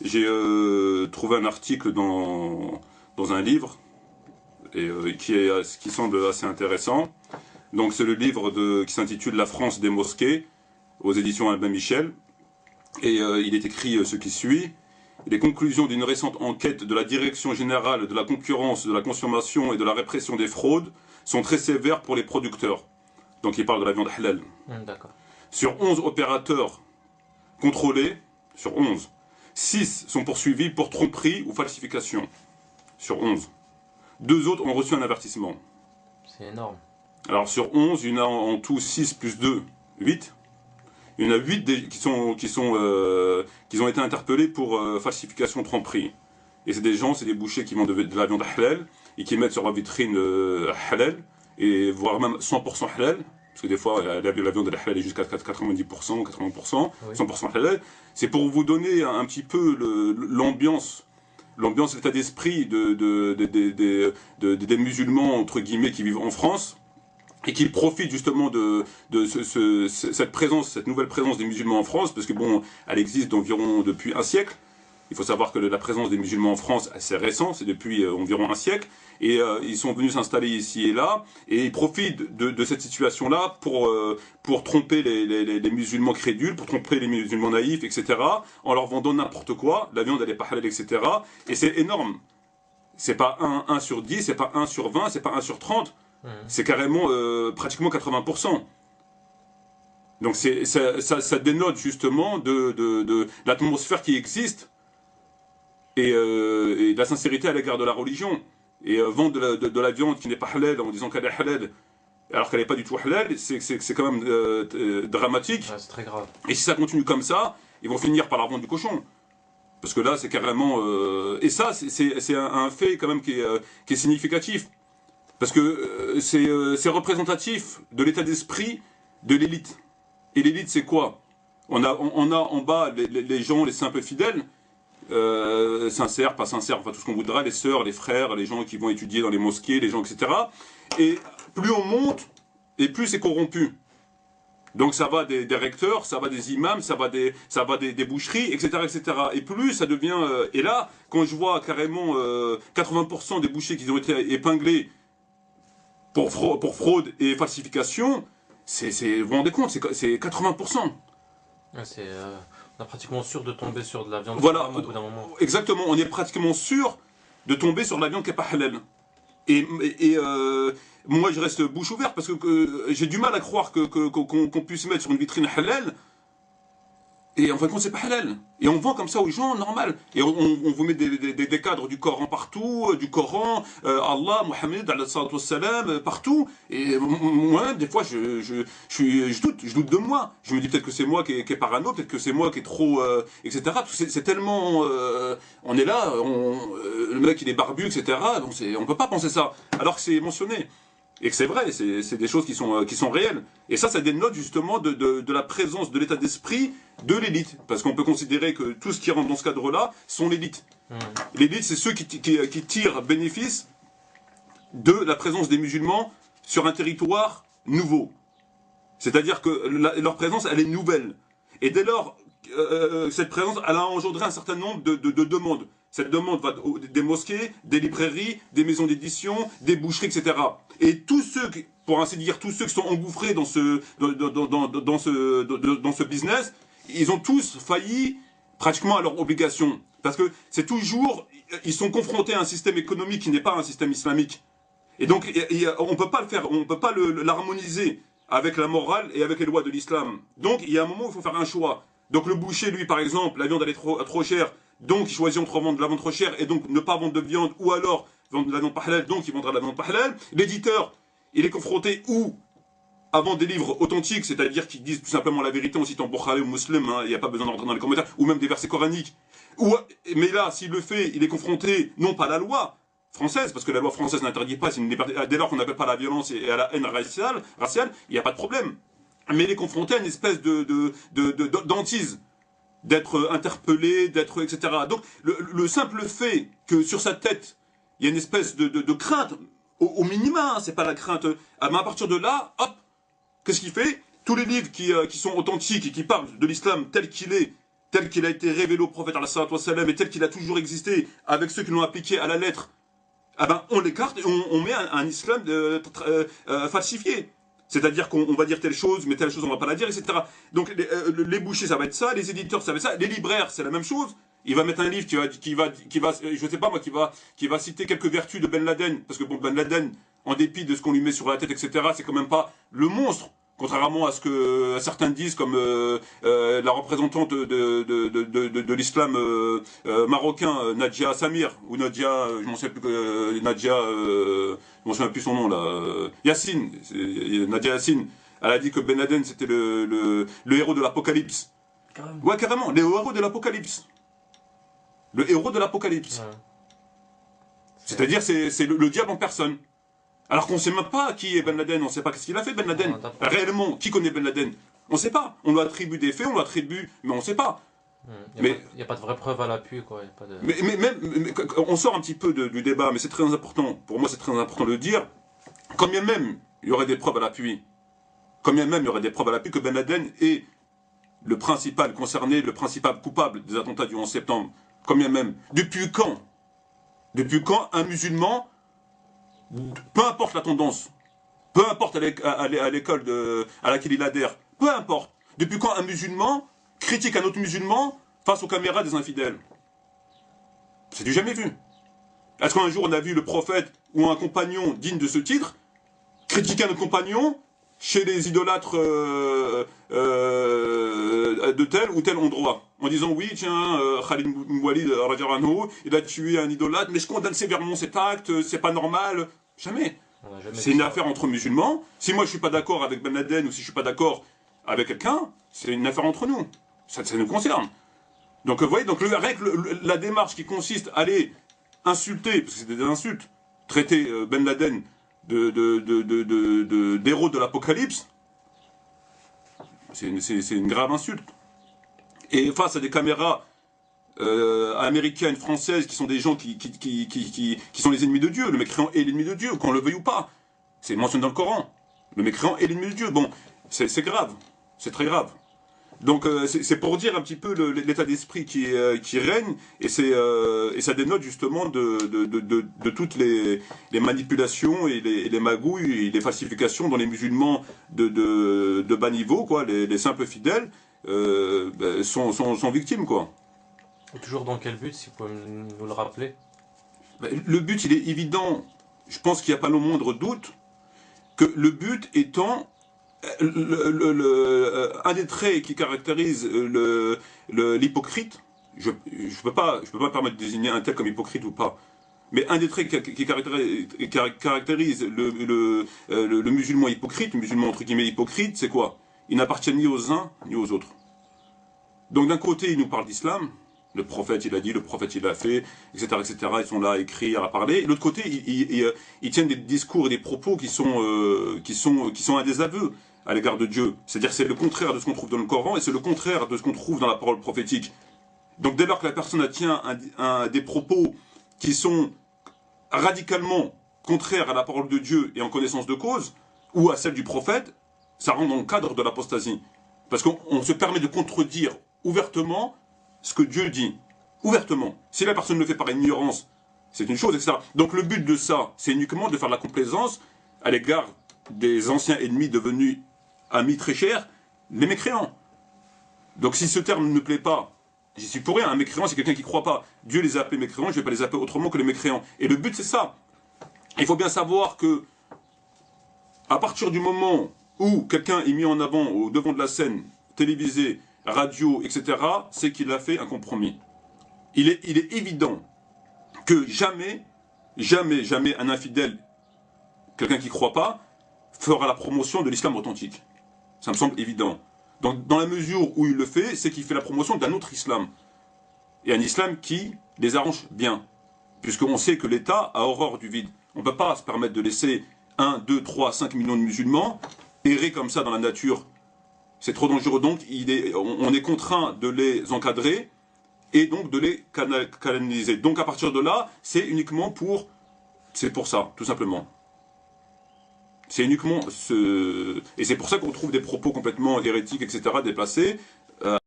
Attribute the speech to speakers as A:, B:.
A: J'ai trouvé un article dans un livre qui semble assez intéressant. Donc c'est le livre qui s'intitule La France des mosquées aux éditions Albin Michel. Et il est écrit ce qui suit. Les conclusions d'une récente enquête de la Direction générale de la concurrence, de la consommation et de la répression des fraudes sont très sévères pour les producteurs. Donc il parle de la viande halal.
B: D'accord.
A: Sur 11 opérateurs contrôlés, sur 11, 6 sont poursuivis pour tromperie ou falsification. Sur 11. 2 autres ont reçu un avertissement.
B: C'est énorme.
A: Alors sur 11, il y en a en tout 6 plus 2, 8. Il y en a 8 qui ont été interpellés pour falsification, tromperie. Et c'est des gens, c'est des bouchers qui vendent de la viande halal et qui mettent sur leur vitrine halal, et voire même 100% halal. Parce que des fois, la viande halal est jusqu'à 90%, 80%,
B: Oui.
A: 100% halal. C'est pour vous donner un petit peu l'ambiance, l'état d'esprit des musulmans, entre guillemets, qui vivent en France, et qui profitent justement de cette présence, cette nouvelle présence des musulmans en France, parce que bon, elle existe d'environ depuis un siècle. Il faut savoir que la présence des musulmans en France, c'est récent, c'est depuis environ un siècle, et ils sont venus s'installer ici et là, et ils profitent de cette situation-là pour tromper les musulmans crédules, pour tromper les musulmans naïfs, etc., en leur vendant n'importe quoi, la viande elle est pas halal, etc., et c'est énorme. C'est pas 1 sur 10, c'est pas 1 sur 20, c'est pas 1 sur 30, c'est carrément pratiquement 80%. Donc ça dénote justement de l'atmosphère qui existe, et de la sincérité à l'égard de la religion. Et vendre de la viande qui n'est pas halal en disant qu'elle est halal alors qu'elle n'est pas du tout halal, c'est quand même dramatique.
B: Ouais, c'est très grave.
A: Et si ça continue comme ça, ils vont finir par la vendre du cochon. Parce que là, c'est carrément... Et ça, c'est un fait quand même qui est significatif. Parce que c'est représentatif de l'état d'esprit de l'élite. Et l'élite, c'est quoi? On a en bas les gens, les simples fidèles, sincères, pas sincères, enfin tout ce qu'on voudra, les sœurs, les frères, les gens qui vont étudier dans les mosquées, les gens, etc. Et plus on monte, et plus c'est corrompu. Donc ça va des recteurs, ça va des imams, ça va des boucheries, etc., etc. Et plus ça devient... et là, quand je vois carrément 80% des bouchers qui ont été épinglés pour fraude et falsification, vous vous rendez compte, c'est 80%.
B: Ouais, on est pratiquement sûr de tomber sur de la viande
A: Voilà,
B: au bout d'un moment.
A: exactement, on est pratiquement sûr de tomber sur de la viande qui n'est pas halal. Et moi je reste bouche ouverte parce que j'ai du mal à croire qu'on puisse mettre sur une vitrine halal, et en fin de compte c'est pas halal. Et on vend comme ça aux gens, normal. Et on vous met des cadres du Coran partout, du Coran, Allah, Mohammed, salam, partout. Et moi, des fois, je doute de moi. Je me dis peut-être que c'est moi qui est parano, peut-être que c'est moi qui est trop, etc. C'est tellement... on est là, le mec il est barbu, etc. Donc on peut pas penser ça. Alors que c'est mentionné. Et que c'est vrai, c'est des choses qui sont réelles. Et ça dénote justement de la présence de l'état d'esprit de l'élite. Parce qu'on peut considérer que tout ce qui rentre dans ce cadre-là sont l'élite. L'élite, c'est ceux qui tirent bénéfice de la présence des musulmans sur un territoire nouveau. C'est-à-dire que leur présence, elle est nouvelle. Et dès lors, cette présence, elle a engendré un certain nombre de demandes. Cette demande va des mosquées, des librairies, des maisons d'édition, des boucheries, etc. Et tous ceux, pour ainsi dire, tous ceux qui sont engouffrés dans ce business, ils ont tous failli pratiquement à leurs obligations. Parce que c'est toujours, ils sont confrontés à un système économique qui n'est pas un système islamique. Et donc, on peut pas le faire, on peut pas l'harmoniser avec la morale et avec les lois de l'islam. Donc, il y a un moment où il faut faire un choix. Donc, le boucher, lui, par exemple, la viande elle est trop chère, donc il choisit entre vendre de la viande trop chère et donc ne pas vendre de viande, ou alors vendre de la viande pas halal, donc il vendra de la viande pas halal. L'éditeur, il est confronté à vendre des livres authentiques, c'est-à-dire qui disent tout simplement la vérité en citant Bukhari ou Muslim, hein, il n'y a pas besoin d'entrer dans les commentaires, ou même des versets coraniques. Mais là, s'il le fait, il est confronté non pas à la loi française, parce que la loi française n'interdit pas, dès lors qu'on n'appelle pas à la violence et à la haine raciale, il n'y a pas de problème. Mais il est confronté à une espèce d'antise, d'être interpellé, d'être, etc. Donc, le simple fait que sur sa tête, il y a une espèce de crainte, au minima, hein, c'est pas la crainte, mais à partir de là, hop, qu'est-ce qu'il fait? Tous les livres qui sont authentiques et qui parlent de l'islam tel qu'il est, tel qu'il a été révélé au prophète et tel qu'il a toujours existé, avec ceux qui l'ont appliqué à la lettre, ah ben, on l'écarte et on met un islam falsifié. C'est-à-dire qu'on va dire telle chose, mais telle chose on va pas la dire, etc. Donc les bouchers ça va être ça, les éditeurs ça va être ça, les libraires c'est la même chose. Il va mettre un livre je sais pas moi, qui va citer quelques vertus de Ben Laden, parce que bon, Ben Laden, en dépit de ce qu'on lui met sur la tête, etc., c'est quand même pas le monstre. Contrairement à ce que certains disent, comme la représentante de l'islam marocain, Nadia Samir, ou Nadia, je m'en souviens plus, Nadia, je m'en souviens plus son nom là, Yassine, Nadia Yassine, elle a dit que Ben Laden c'était le héros de l'apocalypse.
B: Carrément.
A: Ouais, carrément, le héros de l'apocalypse. Le héros de l'apocalypse.
B: Ouais.
A: C'est-à-dire, c'est le diable en personne. Alors qu'on ne sait même pas qui est Ben Laden, on ne sait pas qu'est-ce qu'il a fait Ben Laden. Réellement, qui connaît Ben Laden? On ne sait pas. On lui attribue des faits, on lui attribue, mais on ne sait pas.
B: Il n'y a pas de vraie preuve à l'appui, quoi. Y a pas de...
A: mais on sort un petit peu du débat, mais c'est très important. Pour moi, c'est très important de le dire. Quand bien même il y aurait des preuves à l'appui, quand bien même il y aurait des preuves à l'appui que Ben Laden est le principal concerné, le principal coupable des attentats du 11 septembre, quand bien même. Depuis quand un musulman, peu importe la tendance, peu importe à l'école à laquelle il adhère, peu importe, depuis quand un musulman critique un autre musulman face aux caméras des infidèles? C'est du jamais vu. Est-ce qu'un jour on a vu le prophète ou un compagnon digne de ce titre critiquer un autre compagnon chez les idolâtres de tel ou tel endroit, en disant oui, tiens, Khalid Moualid, il a tué un idolâtre, mais je condamne sévèrement cet acte, c'est pas normal. Jamais. C'est une affaire entre musulmans. Si moi je suis pas d'accord avec Ben Laden ou si je suis pas d'accord avec quelqu'un, c'est une affaire entre nous. Ça nous concerne. Donc vous voyez, donc la démarche qui consiste à aller insulter, parce que c'était des insultes, traiter Ben Laden d'héros de l'apocalypse, c'est une grave insulte. Et face à des caméras américaines, françaises, qui sont des gens qui sont les ennemis de Dieu, le mécréant est l'ennemi de Dieu, qu'on le veuille ou pas. C'est mentionné dans le Coran. Le mécréant est l'ennemi de Dieu. Bon, c'est grave. C'est très grave. Donc c'est pour dire un petit peu l'état d'esprit qui règne, et ça dénote justement de toutes les manipulations et les magouilles et les falsifications dont les musulmans de bas niveau, quoi, les simples fidèles, sont victimes, quoi.
B: Et toujours dans quel but, si vous pouvez nous le rappeler?
A: Le but, il est évident. Je pense qu'il n'y a pas le moindre doute que le but étant un des traits qui caractérise l'hypocrite. Je peux pas permettre de désigner un tel comme hypocrite ou pas. Mais un des traits qui caractérise le musulman hypocrite, le musulman entre guillemets hypocrite, c'est quoi? Il n'appartient ni aux uns ni aux autres. Donc d'un côté, il nous parle d'islam. Le prophète, il a dit, le prophète, il a fait, etc., etc. Ils sont là à écrire, à parler. Et de l'autre côté, ils tiennent des discours et des propos qui sont un désaveu à l'égard de Dieu. C'est-à-dire c'est le contraire de ce qu'on trouve dans le Coran et c'est le contraire de ce qu'on trouve dans la parole prophétique. Donc dès lors que la personne tient des propos qui sont radicalement contraires à la parole de Dieu et en connaissance de cause, ou à celle du prophète, ça rentre dans le cadre de l'apostasie. Parce qu'on se permet de contredire ouvertement ce que Dieu dit, ouvertement. Si la personne le fait par ignorance, c'est une chose, etc. Donc le but de ça, c'est uniquement de faire de la complaisance à l'égard des anciens ennemis devenus amis très chers, les mécréants. Donc si ce terme ne me plaît pas, j'y suis pour rien. Un mécréant, c'est quelqu'un qui ne croit pas. Dieu les a appelés mécréants, je ne vais pas les appeler autrement que les mécréants. Et le but, c'est ça. Il faut bien savoir que, à partir du moment où quelqu'un est mis en avant au devant de la scène, télévisée, radio, etc., c'est qu'il a fait un compromis. Il est évident que jamais un infidèle, quelqu'un qui ne croit pas, fera la promotion de l'islam authentique. Ça me semble évident. Donc, dans la mesure où il le fait, c'est qu'il fait la promotion d'un autre islam. Et un islam qui les arrange bien. Puisqu'on sait que l'État a horreur du vide. On ne peut pas se permettre de laisser 1, 2, 3, 5 millions de musulmans errer comme ça dans la nature. C'est trop dangereux, donc on est contraint de les encadrer et donc de les canaliser. Donc à partir de là, c'est pour ça, tout simplement. C'est uniquement et c'est pour ça qu'on trouve des propos complètement hérétiques, etc., déplacés.